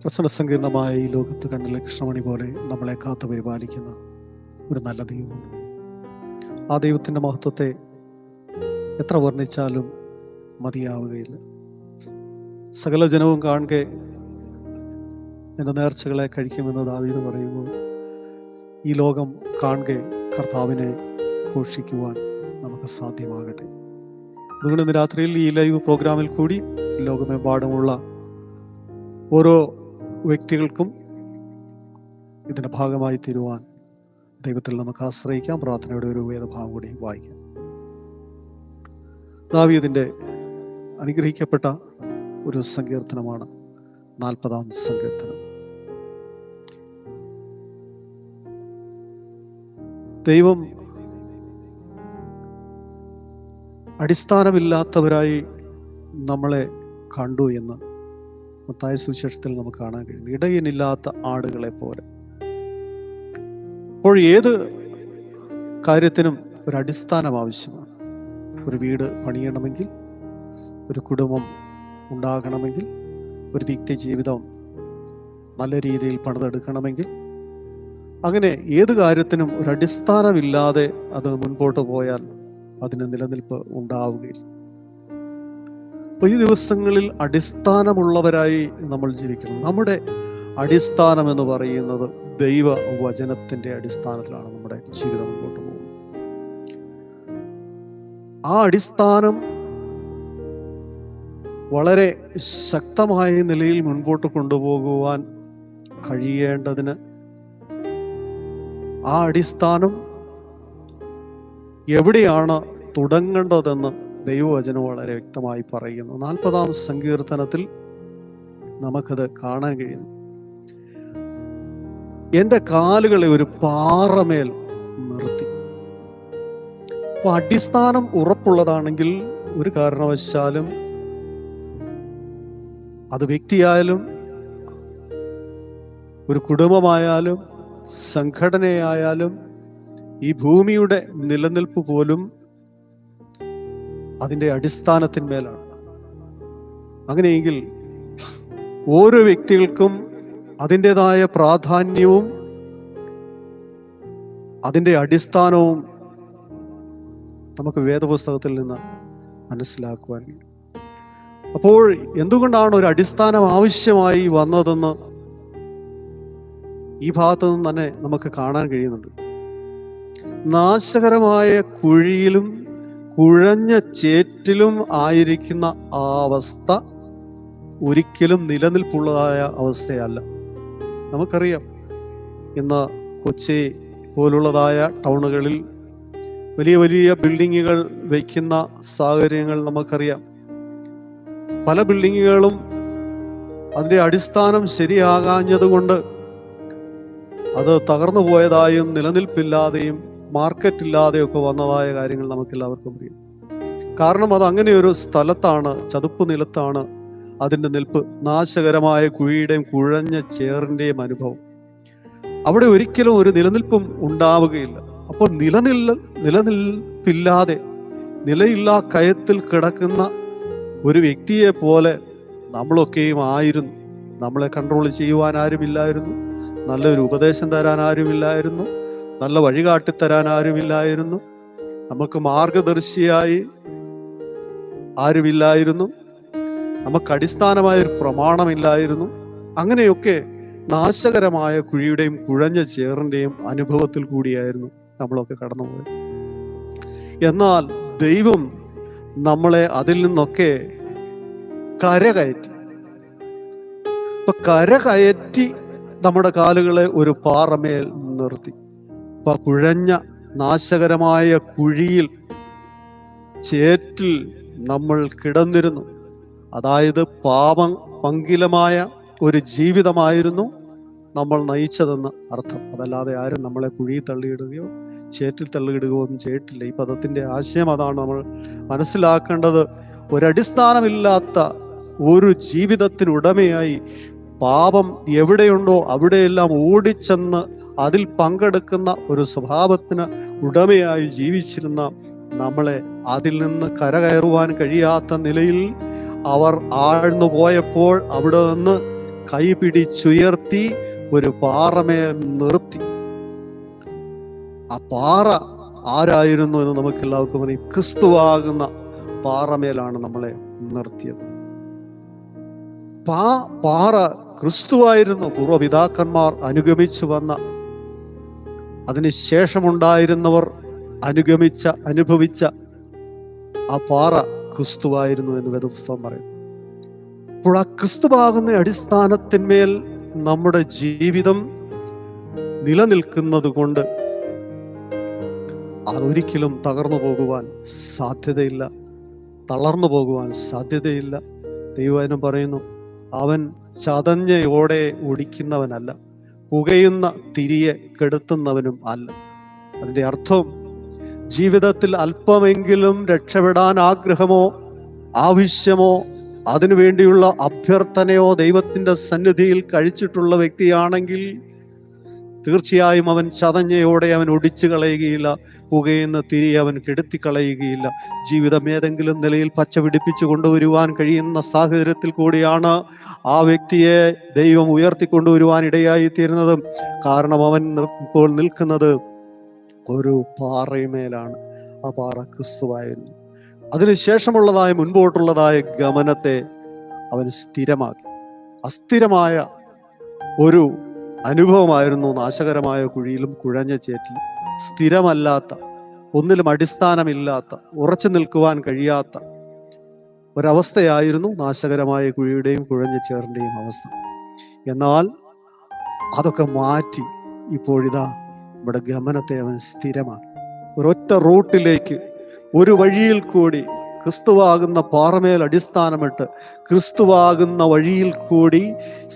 പ്രശ്നസങ്കീർണമായ ഈ ലോകത്ത് കണ്ണിലെ കൃഷ്ണമണി പോലെ നമ്മളെ കാത്തു പരിപാലിക്കുന്ന ഒരു നല്ല ദൈവമുണ്ട്. ആ ദൈവത്തിൻ്റെ മഹത്വത്തെ എത്ര വർണ്ണിച്ചാലും മതിയാവുകയില്ല. സകല ജനവും കാണുക എൻ്റെ നേർച്ചകളെ കഴിക്കുമെന്ന് ദാവീദ് പറയുമ്പോൾ, ഈ ലോകം കാണുക കർത്താവിനെ ഘോഷിക്കുവാൻ നമുക്ക് സാധ്യമാകട്ടെ. അതുകൊണ്ട് ഇന്ന് രാത്രിയിൽ ഈ ലൈവ് പ്രോഗ്രാമിൽ കൂടി ലോകമെമ്പാടുമുള്ള ഓരോ വ്യക്തികൾക്കും ഇതിൻ്റെ ഭാഗമായി തീരുവാൻ ദൈവത്തിൽ നമുക്ക് ആശ്രയിക്കാം. പ്രാർത്ഥനയുടെ ഒരു വേദഭാഗം കൂടി വായിക്കാം. ദാവീദിൻ്റെ അനുഗ്രഹിക്കപ്പെട്ട ഒരു സങ്കീർത്തനമാണ് 40-ാം സങ്കീർത്തനം. ദൈവം അടിസ്ഥാനമില്ലാത്തവരായി നമ്മളെ കണ്ടു എന്ന് മത്തായി സുവിശേഷത്തിൽ നമുക്ക് കാണാൻ കഴിയും. ഇടയനില്ലാത്ത ആടുകളെ പോലെ. അപ്പോൾ ഏത് കാര്യത്തിനും ഒരു അടിസ്ഥാനം ആവശ്യമാണ്. ഒരു വീട് പണിയണമെങ്കിൽ, ഒരു കുടുംബം ഉണ്ടാകണമെങ്കിൽ, ഒരു വ്യക്തി ജീവിതം നല്ല രീതിയിൽ പണിതെടുക്കണമെങ്കിൽ, അങ്ങനെ ഏത് കാര്യത്തിനും ഒരു അടിസ്ഥാനമില്ലാതെ അത് മുൻപോട്ട് പോയാൽ അതിന് നിലനിൽപ്പ് ഉണ്ടാവുകയില്ല. അപ്പോൾ ഈ ദിവസങ്ങളിൽ അടിസ്ഥാനമുള്ളവരായി നമ്മൾ ജീവിക്കണം. നമ്മുടെ അടിസ്ഥാനം എന്ന് പറയുന്നത് ദൈവ വചനത്തിൻ്റെ അടിസ്ഥാനത്തിലാണ് നമ്മുടെ ജീവിതം മുമ്പോട്ട് പോകുന്നത്. ആ അടിസ്ഥാനം വളരെ ശക്തമായ നിലയിൽ മുൻപോട്ട് കൊണ്ടുപോകുവാൻ കഴിയേണ്ടതിന് ആ അടിസ്ഥാനം എവിടെയാണ് തുടങ്ങേണ്ടതെന്ന് ദൈവവചനം വളരെ വ്യക്തമായി പറയുന്നു. 40-ാം സങ്കീർത്തനത്തിൽ നമുക്കത് കാണാൻ കഴിയുന്നു. എൻ്റെ കാലുകളെ ഒരു പാറമേൽ നിർത്തി. അപ്പൊ അടിസ്ഥാനം ഉറപ്പുള്ളതാണെങ്കിൽ ഒരു കാരണവശാലും അത് വ്യക്തിയായാലും ഒരു കുടുംബമായാലും സംഘടനയായാലും ഈ ഭൂമിയുടെ നിലനിൽപ്പ് പോലും അതിൻ്റെ അടിസ്ഥാനത്തിന്മേലാണ്. അങ്ങനെയെങ്കിൽ ഓരോ വ്യക്തികൾക്കും അതിൻ്റെതായ പ്രാധാന്യവും അതിൻ്റെ അടിസ്ഥാനവും നമുക്ക് വേദപുസ്തകത്തിൽ നിന്ന് മനസ്സിലാക്കുവാൻ കഴിയും. അപ്പോൾ എന്തുകൊണ്ടാണ് ഒരു അടിസ്ഥാനം ആവശ്യമായി വന്നതെന്ന് ഈ ഭാഗത്തു നിന്ന് തന്നെ നമുക്ക് കാണാൻ കഴിയുന്നുണ്ട്. നാശകരമായ കുഴിയിലും കുഴഞ്ഞ ചേറ്റിലും ആയിരിക്കുന്ന ആ അവസ്ഥ ഒരിക്കലും നിലനിൽപ്പുള്ളതായ അവസ്ഥയല്ല. നമുക്കറിയാം, ഇന്ന് കൊച്ചി പോലുള്ളതായ ടൗണുകളിൽ വലിയ വലിയ ബിൽഡിങ്ങുകൾ വയ്ക്കുന്ന സാഹചര്യങ്ങൾ നമുക്കറിയാം. പല ബിൽഡിങ്ങുകളും അതിൻ്റെ അടിസ്ഥാനം ശരിയാകാഞ്ഞതുകൊണ്ട് അത് തകർന്നു പോയതായും നിലനിൽപ്പില്ലാതെയും മാർക്കറ്റ് ഇല്ലാതെയൊക്കെ വന്നതായ കാര്യങ്ങൾ നമുക്കെല്ലാവർക്കും അറിയാം. കാരണം അത് അങ്ങനെ ഒരു സ്ഥലത്താണ്, ചതുപ്പ് നിലത്താണ് അതിൻ്റെ നിൽപ്പ്. നാശകരമായ കുഴിയുടെയും കുഴഞ്ഞ ചേറിൻ്റെയും അനുഭവം. അവിടെ ഒരിക്കലും ഒരു നിലനിൽപ്പും ഉണ്ടാവുകയില്ല. അപ്പോൾ നിലനിൽപ്പില്ലാതെ നിലയില്ലാ കയത്തിൽ കിടക്കുന്ന ഒരു വ്യക്തിയെ പോലെ നമ്മളൊക്കെയും ആയിരുന്നു. നമ്മളെ കൺട്രോൾ ചെയ്യുവാൻ ആരുമില്ലായിരുന്നു. നല്ലൊരു ഉപദേശം തരാൻ ആരുമില്ലായിരുന്നു. നല്ല വഴികാട്ടിത്തരാൻ ആരുമില്ലായിരുന്നു. നമുക്ക് മാർഗദർശിയായി ആരുമില്ലായിരുന്നു. നമുക്ക് അടിസ്ഥാനമായ ഒരു പ്രമാണമില്ലായിരുന്നു. അങ്ങനെയൊക്കെ നാശകരമായ കുഴിയുടെയും കുഴഞ്ഞ ചേറിൻ്റെയും അനുഭവത്തിൽ കൂടിയായിരുന്നു നമ്മളൊക്കെ കടന്നുപോയത്. എന്നാൽ ദൈവം നമ്മളെ അതിൽ നിന്നൊക്കെ കരകയറ്റി. ഇപ്പൊ കരകയറ്റി നമ്മുടെ കാലുകളെ ഒരു പാറമേൽ നിർത്തി. അപ്പൊ കുഴഞ്ഞ നാശകരമായ കുഴിയിൽ, ചേറ്റിൽ നമ്മൾ കിടന്നിരുന്നു. അതായത് പങ്കിലമായ ഒരു ജീവിതമായിരുന്നു നമ്മൾ നയിച്ചതെന്ന് അർത്ഥം. അതല്ലാതെ ആരും നമ്മളെ കുഴിയിൽ തള്ളിയിടുകയോ ചേറ്റിൽ തള്ളിയിടുകയോ ഒന്നും ചെയ്തിട്ടില്ല. ഈ പദത്തിന്റെ ആശയം അതാണ് നമ്മൾ മനസ്സിലാക്കേണ്ടത്. ഒരടിസ്ഥാനമില്ലാത്ത ഒരു ജീവിതത്തിനുടമയായി പാപം എവിടെയുണ്ടോ അവിടെയെല്ലാം ഓടിച്ചെന്ന് അതിൽ പങ്കെടുക്കുന്ന ഒരു സ്വഭാവത്തിന് ഉടമയായി ജീവിച്ചിരുന്ന നമ്മളെ അതിൽ നിന്ന് കരകയറുവാൻ കഴിയാത്ത നിലയിൽ അവർ ആഴ്ന്നു പോയപ്പോൾ അവിടെ നിന്ന് കൈ പിടിച്ചുയർത്തി ഒരു പാറമേൽ നിർത്തി. ആ പാറ ആരായിരുന്നു എന്ന് നമുക്ക് എല്ലാവർക്കും അറിയാം. ക്രിസ്തുവാകുന്ന പാറമേലാണ് നമ്മളെ നിർത്തിയത്. പാറ ക്രിസ്തുവായിരുന്നു. പൂർവ്വപിതാക്കന്മാർ അനുഗമിച്ചു വന്ന, അതിനുശേഷമുണ്ടായിരുന്നവർ അനുഭവിച്ച ആ പാറ ക്രിസ്തുവായിരുന്നു എന്ന് വേദപുസ്തകം പറയും. അപ്പോൾ ആ ക്രിസ്തുവാകുന്ന അടിസ്ഥാനത്തിന്മേൽ നമ്മുടെ ജീവിതം നിലനിൽക്കുന്നത് കൊണ്ട് അതൊരിക്കലും തകർന്നു പോകുവാൻ സാധ്യതയില്ല, തളർന്നു പോകുവാൻ സാധ്യതയില്ല. ദൈവവചനം പറയുന്നു, അവൻ ചതഞ്ഞയോടെ ഓടിക്കുന്നവനല്ല, പുകയുന്ന തിരിയെ കെടുത്തുന്നവനും അല്ല. അതിൻ്റെ അർത്ഥം, ജീവിതത്തിൽ അല്പമെങ്കിലും രക്ഷപ്പെടാൻ ആഗ്രഹമോ ആവശ്യമോ അതിനുവേണ്ടിയുള്ള അഭ്യർത്ഥനയോ ദൈവത്തിൻ്റെ സന്നിധിയിൽ കഴിച്ചിട്ടുള്ള വ്യക്തിയാണെങ്കിൽ തീർച്ചയായും അവൻ ചതഞ്ഞയോടെ അവൻ ഒടിച്ചു കളയുകയില്ല, പുകയുന്ന തിരി അവൻ കെടുത്തിക്കളയുകയില്ല. ജീവിതം ഏതെങ്കിലും നിലയിൽ പച്ച പിടിപ്പിച്ചു കൊണ്ടുവരുവാൻ കഴിയുന്ന സാഹചര്യത്തിൽ കൂടിയാണ് ആ വ്യക്തിയെ ദൈവം ഉയർത്തിക്കൊണ്ടുവരുവാൻ ഇടയായി തീരുന്നത്. കാരണം അവൻ ഇപ്പോൾ നിൽക്കുന്നത് ഒരു പാറയുമേലാണ്. ആ പാറ ക്രിസ്തുവായിരുന്നു. അതിനുശേഷമുള്ളതായ മുൻപോട്ടുള്ളതായ ഗമനത്തെ അവൻ സ്ഥിരമാക്കി. അസ്ഥിരമായ ഒരു അനുഭവമായിരുന്നു നാശകരമായ കുഴിയിലും കുഴഞ്ഞ ചേറ്റിലും. സ്ഥിരമല്ലാത്ത, ഒന്നിലും അടിസ്ഥാനമില്ലാത്ത, ഉറച്ചു നിൽക്കുവാൻ കഴിയാത്ത ഒരവസ്ഥയായിരുന്നു നാശകരമായ കുഴിയുടെയും കുഴഞ്ഞ ചേറിന്റെയും അവസ്ഥ. എന്നാൽ അതൊക്കെ മാറ്റി ഇപ്പോഴിതാ നമ്മുടെ ഗമനത്തെ അവൻ സ്ഥിരമാക്കി. ഒരൊറ്റ റൂട്ടിലേക്ക്, ഒരു വഴിയിൽ കൂടി, ക്രിസ്തുവാകുന്ന പാറമേൽ അടിസ്ഥാനമിട്ട് ക്രിസ്തുവാകുന്ന വഴിയിൽ കൂടി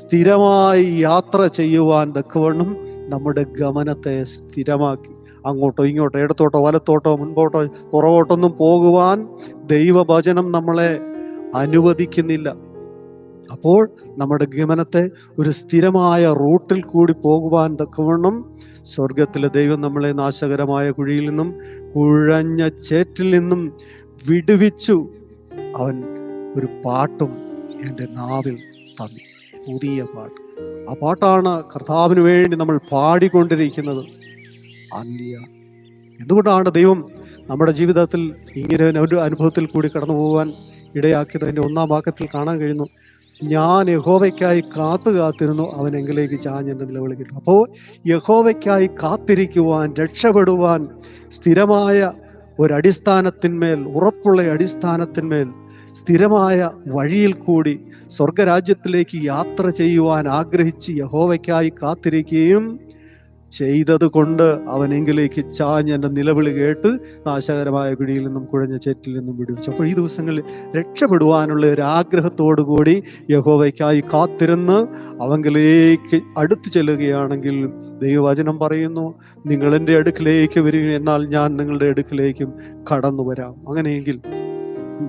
സ്ഥിരമായി യാത്ര ചെയ്യുവാൻ തക്കവണ്ണം നമ്മുടെ ഗമനത്തെ സ്ഥിരമാക്കി. അങ്ങോട്ടോ ഇങ്ങോട്ടോ, ഇടത്തോട്ടോ വലത്തോട്ടോ മുൻപോട്ടോ പുറകോട്ടൊന്നും പോകുവാൻ ദൈവവചനം നമ്മളെ അനുവദിക്കുന്നില്ല. അപ്പോൾ നമ്മുടെ ഗമനത്തെ ഒരു സ്ഥിരമായ റൂട്ടിൽ കൂടി പോകുവാൻ തക്കവണ്ണം സ്വർഗത്തിലെ ദൈവം നമ്മളെ നാശകരമായ കുഴിയിൽ നിന്നും കുഴഞ്ഞ ചേറ്റിൽ നിന്നും വിടുവിച്ചു. അവൻ ഒരു പാട്ടും എൻ്റെ നാവിൽ തന്നു, പുതിയ പാട്ട്. ആ പാട്ടാണ് കർത്താവിന് വേണ്ടി നമ്മൾ പാടിക്കൊണ്ടിരിക്കുന്നത്. അന്യ എന്തുകൊണ്ടാണ് ദൈവം നമ്മുടെ ജീവിതത്തിൽ ഇങ്ങനെ ഒരു അനുഭവത്തിൽ കൂടി കടന്നു പോകാൻ ഇടയാക്കിയത്? അതിൻ്റെ 1-ാം വാക്യത്തിൽ കാണാൻ കഴിയുന്നു, ഞാൻ യഹോവയ്ക്കായി കാത്തിരുന്നു, അവൻ എങ്കിലേക്ക് ചാഞ്ഞ് എൻ്റെ നിലവിളി കിട്ടും. അപ്പോൾ യഹോവയ്ക്കായി കാത്തിരിക്കുവാൻ, രക്ഷപ്പെടുവാൻ സ്ഥിരമായ ഒരടിസ്ഥാനത്തിന്മേൽ, ഉറപ്പുള്ള അടിസ്ഥാനത്തിന്മേൽ, സ്ഥിരമായ വഴിയിൽ കൂടി സ്വർഗരാജ്യത്തിലേക്ക് യാത്ര ചെയ്യുവാൻ ആഗ്രഹിച്ച് യഹോവയ്ക്കായി കാത്തിരിക്കുകയും ചെയ്തത് കൊണ്ട് അവനെങ്കിലേക്ക് ചാഞ്ഞ് എൻ്റെ നിലവിളി കേട്ട് നാശകരമായ കുഴിയിൽ നിന്നും കുഴഞ്ഞ ചേറ്റിൽ നിന്നും വിടുവിച്ചു. അപ്പോൾ ഈ ദിവസങ്ങളിൽ രക്ഷപ്പെടുവാനുള്ള ഒരു ആഗ്രഹത്തോടു കൂടി യഹോവയ്ക്കായി കാത്തിരുന്ന് അവങ്കിലേക്ക് അടുത്തു ചെല്ലുകയാണെങ്കിൽ ദൈവവചനം പറയുന്നു, നിങ്ങൾ എൻ്റെ അടുക്കിലേക്ക് വരിക, എന്നാൽ ഞാൻ നിങ്ങളുടെ അടുക്കിലേക്കും കടന്നു വരാം. അങ്ങനെയെങ്കിൽ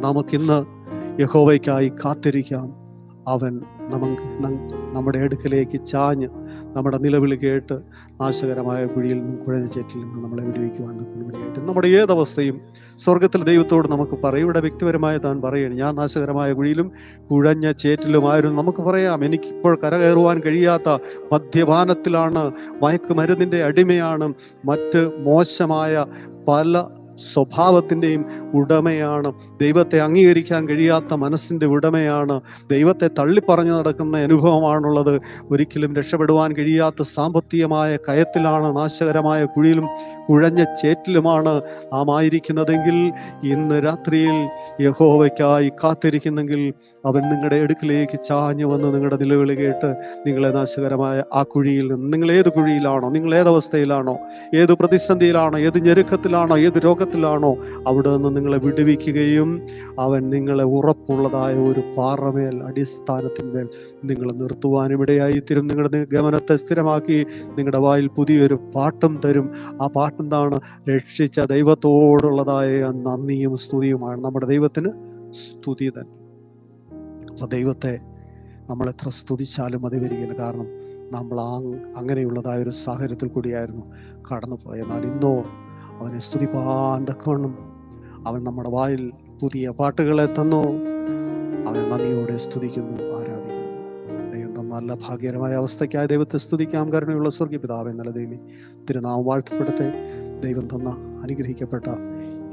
നമുക്കിന്ന് യഹോവയ്ക്കായി കാത്തിരിക്കാം. അവൻ നമ്മുടെ അടുക്കലേക്ക് ചാഞ്ഞ് നമ്മുടെ നിലവിളി കേട്ട് നാശകരമായ കുഴിയിൽ നിന്നും കുഴഞ്ഞ ചേറ്റിൽ നിന്നും നമ്മളെ വിടുവിക്കുവാൻ വേണ്ടിയായിട്ട് നമ്മുടെ ഏതവസ്ഥയും സ്വർഗത്തിൽ ദൈവത്തോട് നമുക്ക് പറയും. ഇവിടെ വ്യക്തിപരമായി താൻ പറയുകയാണ്, ഞാൻ നാശകരമായ കുഴിയിലും കുഴഞ്ഞ ചേറ്റിലുമായിരുന്നു. നമുക്ക് പറയാം, എനിക്കിപ്പോൾ കരകയറുവാൻ കഴിയാത്ത മദ്യപാനത്തിലാണ്, മയക്കുമരുന്നിൻ്റെ അടിമയാണ്, മറ്റ് മോശമായ പല സ്വഭാവത്തിൻ്റെയും ഉടമയാണ്, ദൈവത്തെ അംഗീകരിക്കാൻ കഴിയാത്ത മനസ്സിൻ്റെ ഉടമയാണ്, ദൈവത്തെ തള്ളിപ്പറഞ്ഞു നടക്കുന്ന അനുഭവമാണുള്ളത്, ഒരിക്കലും രക്ഷപ്പെടുവാൻ കഴിയാത്ത സാമ്പത്തികമായ കയത്തിലാണ്, നാശകരമായ കുഴിയിലും കുഴഞ്ഞ ചേറ്റിലുമാണ് നാം ആയിരിക്കുന്നതെങ്കിൽ ഇന്ന് രാത്രിയിൽ യഹോവയ്ക്കായി കാത്തിരിക്കുന്നെങ്കിൽ അവൻ നിങ്ങളുടെ അടുക്കിലേക്ക് ചാഞ്ഞു വന്ന് നിങ്ങളുടെ നിലവിളി കേട്ട് നിങ്ങളെ നാശകരമായ ആ കുഴിയിൽ നിന്ന്, നിങ്ങൾ ഏത് കുഴിയിലാണോ, നിങ്ങൾ ഏതവസ്ഥയിലാണോ, ഏത് പ്രതിസന്ധിയിലാണോ, ഏത് ഞെരുക്കത്തിലാണോ, ഏത് രോഗത്തിലാണോ, അവിടെ നിന്ന് നിങ്ങളെ വിടുവിക്കുകയും അവൻ നിങ്ങളെ ഉറപ്പുള്ളതായ ഒരു പാറമേൽ അടിസ്ഥാനത്തിന്മേൽ നിങ്ങൾ നിർത്തുവാനും ഇടയായി തീരും. നിങ്ങളുടെ ഗമനത്തെ സ്ഥിരമാക്കി നിങ്ങളുടെ വായിൽ പുതിയൊരു പാട്ടും തരും. ആ പാട്ടെന്താണ്? രക്ഷിച്ച ദൈവത്തോടുള്ളതായ നന്ദിയും സ്തുതിയുമാണ്. നമ്മുടെ ദൈവത്തിന് സ്തുതി തന്നെ. അപ്പോൾ ദൈവത്തെ നമ്മൾ എത്ര സ്തുതിച്ചാലും മതി വരികയില്ല. കാരണം നമ്മൾ അങ്ങനെയുള്ളതായ ഒരു സാഹചര്യത്തിൽ കൂടിയായിരുന്നു കടന്നു പോയത്. എന്നാൽ ഇന്നോ അവനെ സ്തുതിപ്പാൻ തക്കവണ്ണം അവൻ നമ്മുടെ വായിൽ പുതിയ പാട്ടുകളെ തന്നു. അവനെ നന്ദിയോടെ സ്തുതിക്കുന്നു, ആരാധിക്കുന്നു. ദൈവം നല്ല ഭാഗ്യകരമായ അവസ്ഥയ്ക്കായി ദൈവത്തെ സ്തുതിക്കാം. കരുണയുള്ള സ്വർഗീയ പിതാവേ, നല്ല ദൈവമേ, തിരുനാമം വാഴ്ത്തപ്പെടട്ടെ. ദൈവം തന്ന അനുഗ്രഹിക്കപ്പെട്ട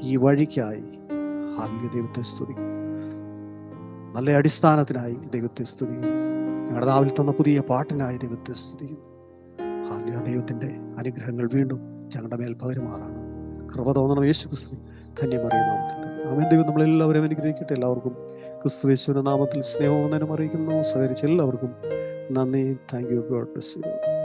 ഈ വഴിക്കായി ആത്മീയ ദൈവത്തെ സ്തുതിക്കും. നല്ല അടിസ്ഥാനത്തിനായി ദൈവത്തെ സ്തുതിക്കും. ഞങ്ങളുടെ നാവിൽ തന്ന പുതിയ പാട്ടിനായി ദൈവത്തെ സ്തുതിക്കും. ആത്മീയ ദൈവത്തിൻ്റെ അനുഗ്രഹങ്ങൾ വീണ്ടും ഞങ്ങളുടെ മേൽ പകരുമാറാണ്. കൃപ തോന്നണം യേശു ക്രിസ്തു ധന്യമറിയ നാമത്തിൽ. ആമേൻ. ദൈവം നമ്മളെല്ലാവരും അനുഗ്രഹിക്കട്ടെ. എല്ലാവർക്കും ക്രിസ്തു യേശുവിന്റെ നാമത്തിൽ സ്നേഹവും അറിയിക്കുന്നു. സഹകരിച്ച എല്ലാവർക്കും നന്ദി. Thank you. God bless you.